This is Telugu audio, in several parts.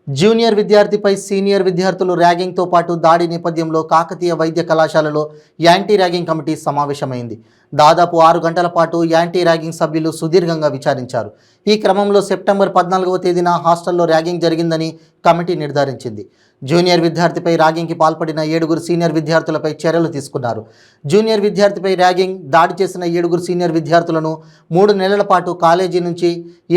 జూనియర్ విద్యార్థిపై సీనియర్ విద్యార్థులు ర్యాగింగ్తో పాటు దాడి నేపథ్యంలో కాకతీయ వైద్య కళాశాలలో యాంటీ ర్యాగింగ్ కమిటీ సమావేశమైంది. దాదాపు 6 గంటల పాటు యాంటీ ర్యాగింగ్ సభ్యులు సుదీర్ఘంగా విచారించారు. ఈ క్రమంలో సెప్టెంబర్ 14వ తేదీన హాస్టల్లో ర్యాగింగ్ జరిగిందని కమిటీ నిర్ధారించింది. జూనియర్ విద్యార్థిపై ర్యాగింగ్కి పాల్పడిన 7 సీనియర్ విద్యార్థులపై చర్యలు తీసుకున్నారు. జూనియర్ విద్యార్థిపై ర్యాగింగ్ దాడి చేసిన 7 సీనియర్ విద్యార్థులను 3 నెలల పాటు కాలేజీ నుంచి,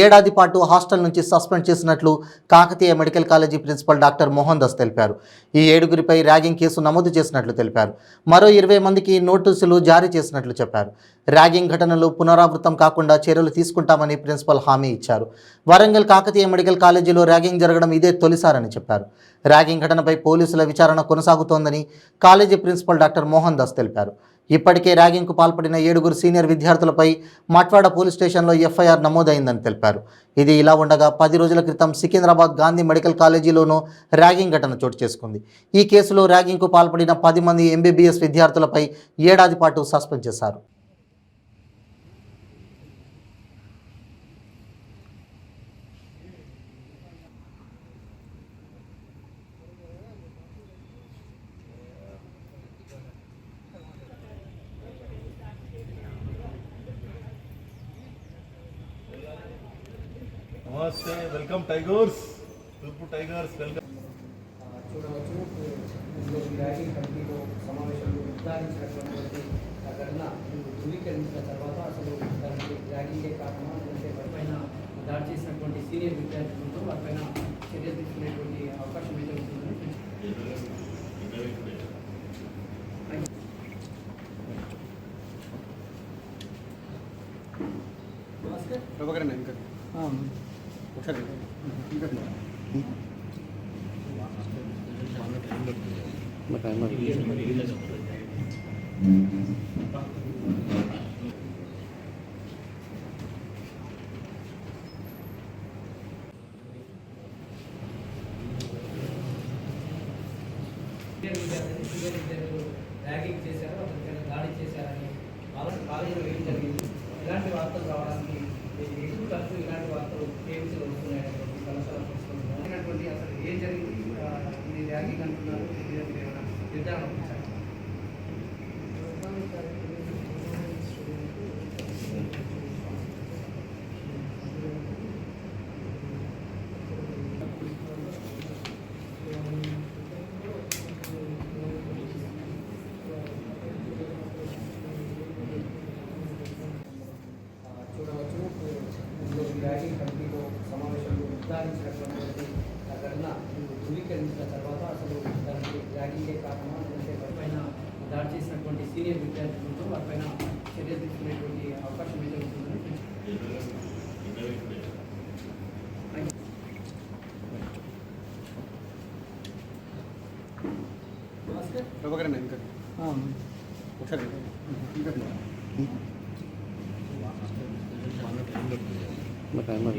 ఏడాది పాటు హాస్టల్ నుంచి సస్పెండ్ చేసినట్లు Kakatiya medical college principal doctor Mohan Das తెలిపారు. ఈ 7 ర్యాగింగ్ కేసు నమోదు చేసినట్లు తెలిపారు. మరో 20 మందికి నోటీసులు జారీ చేసినట్లు చెప్పారు. ర్యాగింగ్ ఘటనలు పునరావృతం కాకుండా చర్యలు తీసుకుంటామని ప్రిన్సిపల్ హామీ ఇచ్చారు. వరంగల్ కాకతీయ మెడికల్ కాలేజీలో ర్యాగింగ్ జరగడం ఇదే తొలిసారని చెప్పారు. ర్యాగింగ్ ఘటనపై పోలీసుల విచారణ కొనసాగుతోందని college principal doctor Mohan Das తెలిపారు. ఇప్పటికే ర్యాగింగ్కు పాల్పడిన 7 సీనియర్ విద్యార్థులపై మట్వాడ పోలీస్ స్టేషన్లో ఎఫ్ఐఆర్ నమోదైందని తెలిపారు. ఇది ఇలా ఉండగా 10 రోజుల క్రితం సికింద్రాబాద్ గాంధీ మెడికల్ కాలేజీలోనూ ర్యాగింగ్ ఘటన చోటు చేసుకుంది. ఈ కేసులో ర్యాగింగ్కు పాల్పడిన 10 మంది ఎంబీబీఎస్ విద్యార్థులపై ఏడాది పాటు సస్పెండ్ చేశారు. నమస్తే, వెల్కమ్ టైగర్స్, తూర్పు టైగర్స్ వెల్కమ్. చూడవచ్చు ర్యాగింగ్ కమిటీలో సమావేశంలో నిర్ధారించినటువంటి ఘటన ధృవీకరించిన తర్వాత అసలు దానికి ర్యాగింగే కారణమా లేదంటే వారిపైన దాడి చేసినటువంటి సీనియర్ విద్యార్థులతో వారిపైన చర్య తీసుకునేటువంటి అవకాశం అయితే ఉంటుందని ఒకసారి ర్యాగింగ్ చేశారు, అతనిపైన దాడి చేశారని కాలేజీలో ఏం జరిగింది, ఇలాంటి వార్తలు రావడానికి ఎక్కువ తరచు ఇలాంటి వార్తలు కేవీసీలో వస్తున్నాయనేటువంటి కళాశాల వస్తున్నటువంటి అసలు ఏం జరిగింది, ఇది ర్యాగింగ్ అంటున్నారు, ఏమైనా నిర్ధారణ ఉంచారు? ర్యాగింగ్ కమిటీలో సమావేశంలో నిర్ధారించినటువంటి ఘటన ధృవీకరించిన తర్వాత అసలు దానికి ర్యాగింగే కారణమా లేదంటే వారిపైన దాడి చేసినటువంటి సీనియర్ విద్యార్థులతో వారిపైన చర్య తీసుకునేటువంటి అవకాశం అయితే ఉంటుందని ఒకసారి But I'm not